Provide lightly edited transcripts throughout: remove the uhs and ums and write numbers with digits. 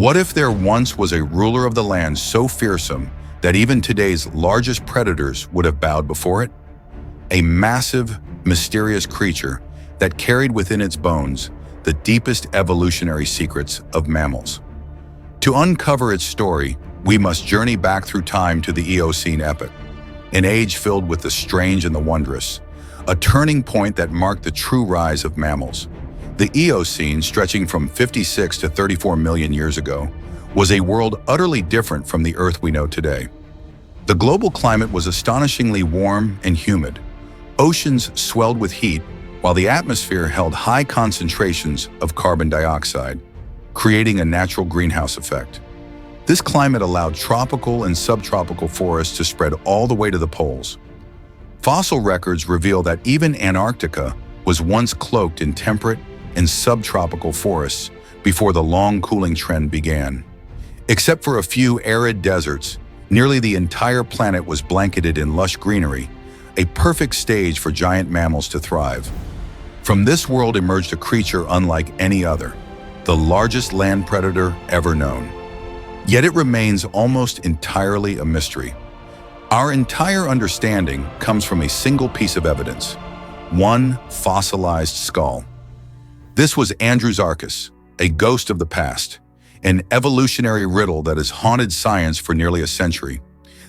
What if there once was a ruler of the land so fearsome that even today's largest predators would have bowed before it? A massive, mysterious creature that carried within its bones the deepest evolutionary secrets of mammals. To uncover its story, we must journey back through time to the Eocene epoch, an age filled with the strange and the wondrous, a turning point that marked the true rise of mammals. The Eocene, stretching from 56 to 34 million years ago, was a world utterly different from the Earth we know today. The global climate was astonishingly warm and humid. Oceans swelled with heat, while the atmosphere held high concentrations of carbon dioxide, creating a natural greenhouse effect. This climate allowed tropical and subtropical forests to spread all the way to the poles. Fossil records reveal that even Antarctica was once cloaked in temperate and subtropical forests before the long cooling trend began. Except for a few arid deserts, nearly the entire planet was blanketed in lush greenery, a perfect stage for giant mammals to thrive. From this world emerged a creature unlike any other, the largest land predator ever known. Yet it remains almost entirely a mystery. Our entire understanding comes from a single piece of evidence, one fossilized skull. This was Andrewsarchus, a ghost of the past, an evolutionary riddle that has haunted science for nearly a century.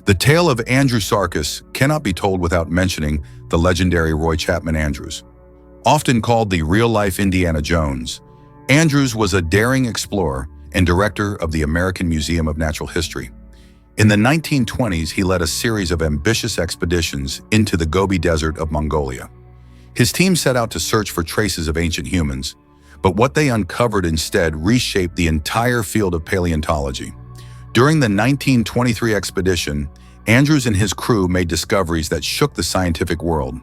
The tale of Andrewsarchus cannot be told without mentioning the legendary Roy Chapman Andrews. Often called the real-life Indiana Jones, Andrews was a daring explorer and director of the American Museum of Natural History. In the 1920s, he led a series of ambitious expeditions into the Gobi Desert of Mongolia. His team set out to search for traces of ancient humans, but what they uncovered instead reshaped the entire field of paleontology. During the 1923 expedition, Andrews and his crew made discoveries that shook the scientific world.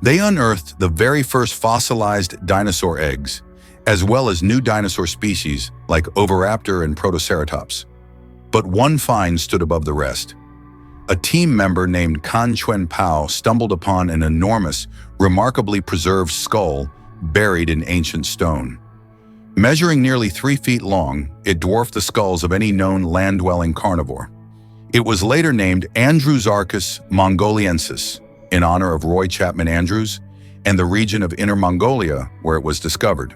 They unearthed the very first fossilized dinosaur eggs, as well as new dinosaur species like Oviraptor and Protoceratops. But one find stood above the rest. A team member named Kan Chuen Pao stumbled upon an enormous, remarkably preserved skull buried in ancient stone. Measuring nearly 3 feet long, it dwarfed the skulls of any known land-dwelling carnivore. It was later named Andrewsarchus mongoliensis, in honor of Roy Chapman Andrews and the region of Inner Mongolia where it was discovered.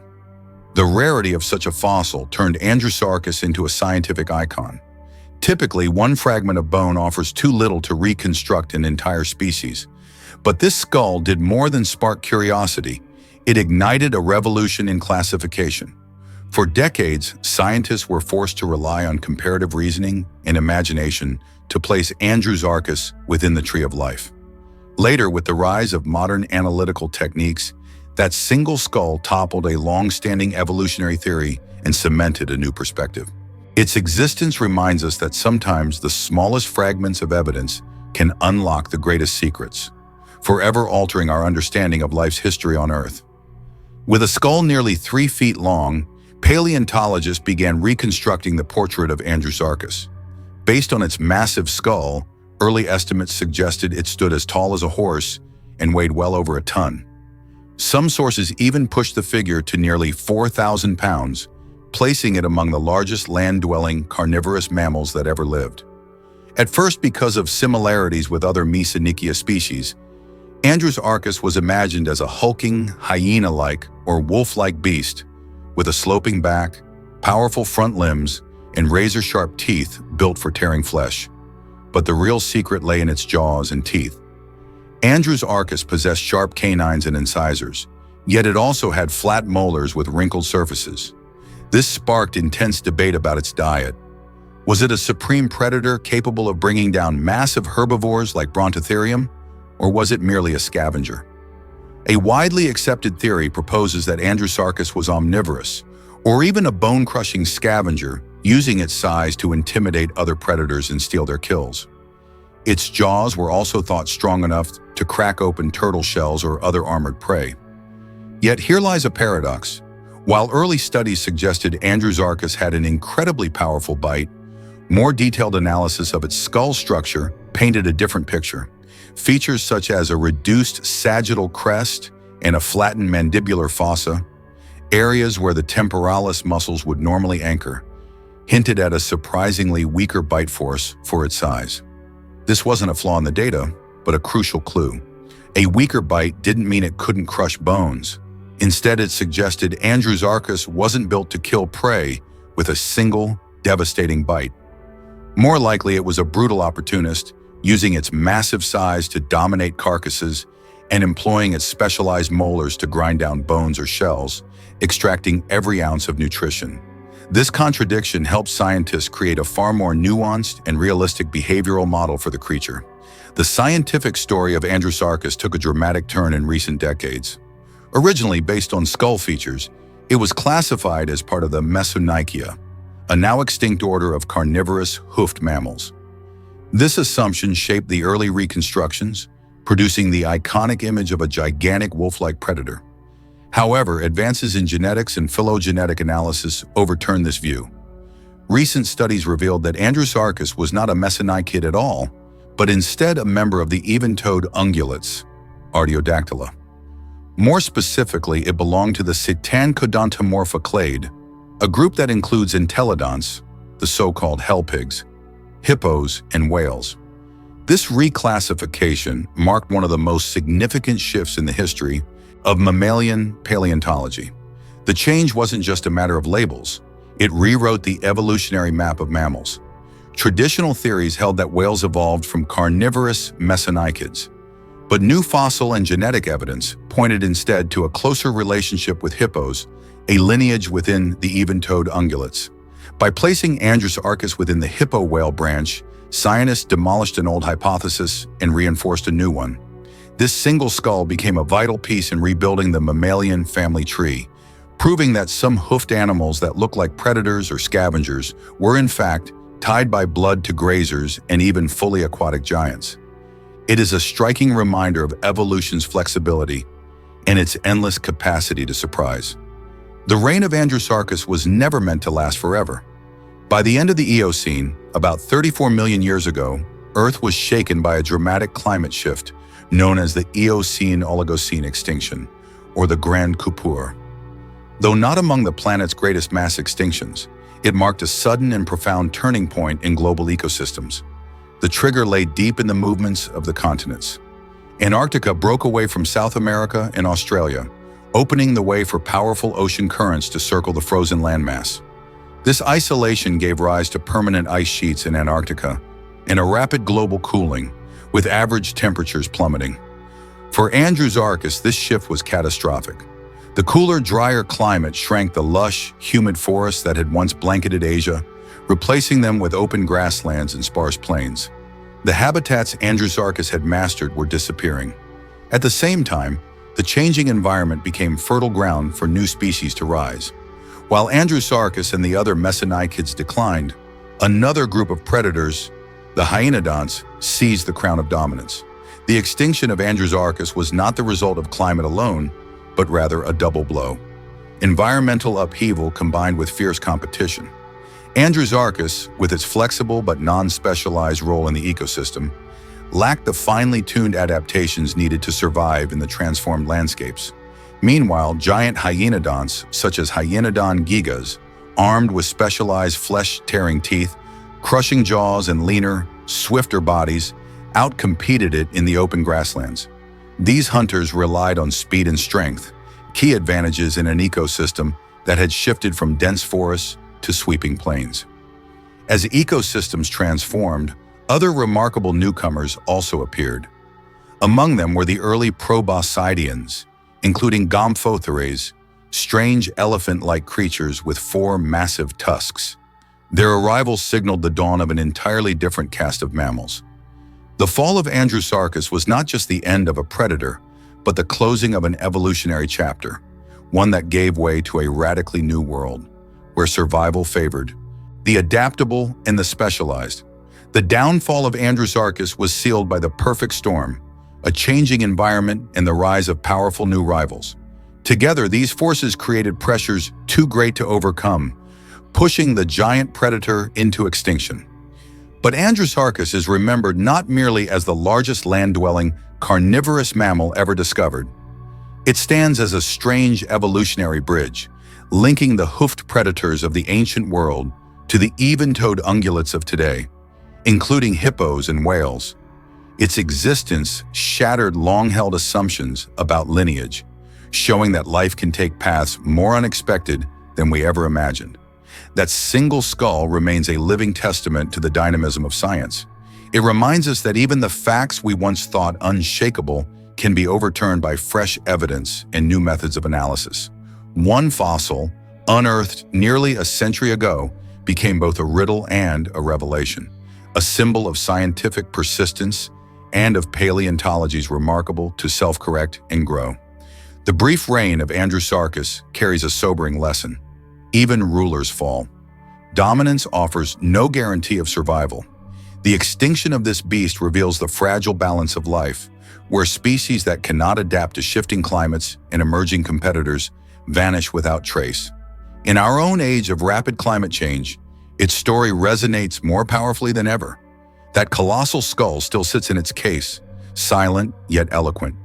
The rarity of such a fossil turned Andrewsarchus into a scientific icon. Typically, one fragment of bone offers too little to reconstruct an entire species. But this skull did more than spark curiosity. It ignited a revolution in classification. For decades, scientists were forced to rely on comparative reasoning and imagination to place Andrewsarchus within the tree of life. Later, with the rise of modern analytical techniques, that single skull toppled a long-standing evolutionary theory and cemented a new perspective. Its existence reminds us that sometimes the smallest fragments of evidence can unlock the greatest secrets, forever altering our understanding of life's history on Earth. With a skull nearly 3 feet long, paleontologists began reconstructing the portrait of Andrewsarchus. Based on its massive skull, early estimates suggested it stood as tall as a horse and weighed well over a ton. Some sources even pushed the figure to nearly 4,000 pounds, placing it among the largest land-dwelling carnivorous mammals that ever lived. At first, because of similarities with other Mesonychia species, Andrewsarchus was imagined as a hulking, hyena-like or wolf-like beast with a sloping back, powerful front limbs, and razor-sharp teeth built for tearing flesh. But the real secret lay in its jaws and teeth. Andrewsarchus possessed sharp canines and incisors, yet it also had flat molars with wrinkled surfaces. This sparked intense debate about its diet. Was it a supreme predator capable of bringing down massive herbivores like Brontotherium, or was it merely a scavenger? A widely accepted theory proposes that Andrewsarchus was omnivorous, or even a bone-crushing scavenger, using its size to intimidate other predators and steal their kills. Its jaws were also thought strong enough to crack open turtle shells or other armored prey. Yet here lies a paradox. While early studies suggested Andrewsarchus had an incredibly powerful bite, more detailed analysis of its skull structure painted a different picture. Features such as a reduced sagittal crest and a flattened mandibular fossa, areas where the temporalis muscles would normally anchor, hinted at a surprisingly weaker bite force for its size. This wasn't a flaw in the data, but a crucial clue. A weaker bite didn't mean it couldn't crush bones. Instead, it suggested Andrewsarchus wasn't built to kill prey with a single, devastating bite. More likely, it was a brutal opportunist, using its massive size to dominate carcasses and employing its specialized molars to grind down bones or shells, extracting every ounce of nutrition. This contradiction helps scientists create a far more nuanced and realistic behavioral model for the creature. The scientific story of Andrewsarchus took a dramatic turn in recent decades. Originally based on skull features, it was classified as part of the Mesonychia, a now extinct order of carnivorous hoofed mammals. This assumption shaped the early reconstructions, producing the iconic image of a gigantic wolf-like predator. However, advances in genetics and phylogenetic analysis overturned this view. Recent studies revealed that Andrewsarchus was not a mesonychid at all, but instead a member of the even-toed ungulates, Artiodactyla. More specifically, it belonged to the Cetacodontomorpha clade, a group that includes entelodonts, the so-called hell pigs, hippos, and whales. This reclassification marked one of the most significant shifts in the history of mammalian paleontology. The change wasn't just a matter of labels, it rewrote the evolutionary map of mammals. Traditional theories held that whales evolved from carnivorous mesonychids, but new fossil and genetic evidence pointed instead to a closer relationship with hippos, a lineage within the even-toed ungulates. By placing Andrewsarchus within the hippo whale branch, scientists demolished an old hypothesis and reinforced a new one. This single skull became a vital piece in rebuilding the mammalian family tree, proving that some hoofed animals that look like predators or scavengers were in fact tied by blood to grazers and even fully aquatic giants. It is a striking reminder of evolution's flexibility and its endless capacity to surprise. The reign of Andrewsarchus was never meant to last forever. By the end of the Eocene, about 34 million years ago, Earth was shaken by a dramatic climate shift known as the Eocene-Oligocene extinction, or the Grand Coupure. Though not among the planet's greatest mass extinctions, it marked a sudden and profound turning point in global ecosystems. The trigger lay deep in the movements of the continents. Antarctica broke away from South America and Australia, opening the way for powerful ocean currents to circle the frozen landmass. This isolation gave rise to permanent ice sheets in Antarctica and a rapid global cooling, with average temperatures plummeting. For Andrewsarchus, this shift was catastrophic. The cooler, drier climate shrank the lush, humid forests that had once blanketed Asia, replacing them with open grasslands and sparse plains. The habitats Andrewsarchus had mastered were disappearing. At the same time, the changing environment became fertile ground for new species to rise. While Andrewsarchus and the other mesonychids declined, another group of predators, the hyenodonts, seized the crown of dominance. The extinction of Andrewsarchus was not the result of climate alone, but rather a double blow. Environmental upheaval combined with fierce competition. Andrewsarchus, with its flexible but non-specialized role in the ecosystem, lacked the finely tuned adaptations needed to survive in the transformed landscapes. Meanwhile, giant hyenodonts, such as Hyenodon gigas, armed with specialized flesh-tearing teeth, crushing jaws, and leaner, swifter bodies, outcompeted it in the open grasslands. These hunters relied on speed and strength, key advantages in an ecosystem that had shifted from dense forests to sweeping plains. As ecosystems transformed, other remarkable newcomers also appeared. Among them were the early proboscideans, including Gomphotheres, strange elephant-like creatures with 4 massive tusks. Their arrival signaled the dawn of an entirely different caste of mammals. The fall of Andrewsarchus was not just the end of a predator, but the closing of an evolutionary chapter, one that gave way to a radically new world, where survival favored the adaptable and the specialized. The downfall of Andrewsarchus was sealed by the perfect storm, a changing environment and the rise of powerful new rivals. Together, these forces created pressures too great to overcome, pushing the giant predator into extinction. But Andrewsarchus is remembered not merely as the largest land-dwelling carnivorous mammal ever discovered. It stands as a strange evolutionary bridge, linking the hoofed predators of the ancient world to the even-toed ungulates of today, including hippos and whales. Its existence shattered long-held assumptions about lineage, showing that life can take paths more unexpected than we ever imagined. That single skull remains a living testament to the dynamism of science. It reminds us that even the facts we once thought unshakable can be overturned by fresh evidence and new methods of analysis. One fossil, unearthed nearly a century ago, became both a riddle and a revelation, a symbol of scientific persistence and of paleontology's remarkable to self-correct and grow. The brief reign of Andrewsarchus carries a sobering lesson. Even rulers fall. Dominance offers no guarantee of survival. The extinction of this beast reveals the fragile balance of life, where species that cannot adapt to shifting climates and emerging competitors vanish without trace. In our own age of rapid climate change, its story resonates more powerfully than ever. That colossal skull still sits in its case, silent yet eloquent.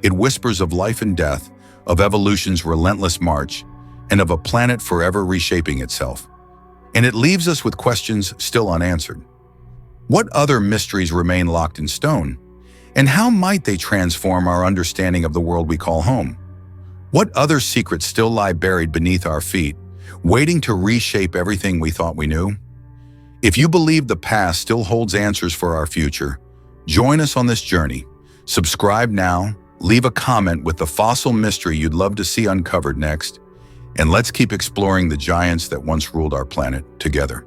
It whispers of life and death, of evolution's relentless march, and of a planet forever reshaping itself. And it leaves us with questions still unanswered. What other mysteries remain locked in stone? And how might they transform our understanding of the world we call home? What other secrets still lie buried beneath our feet, waiting to reshape everything we thought we knew? If you believe the past still holds answers for our future, join us on this journey. Subscribe now, leave a comment with the fossil mystery you'd love to see uncovered next, and let's keep exploring the giants that once ruled our planet together.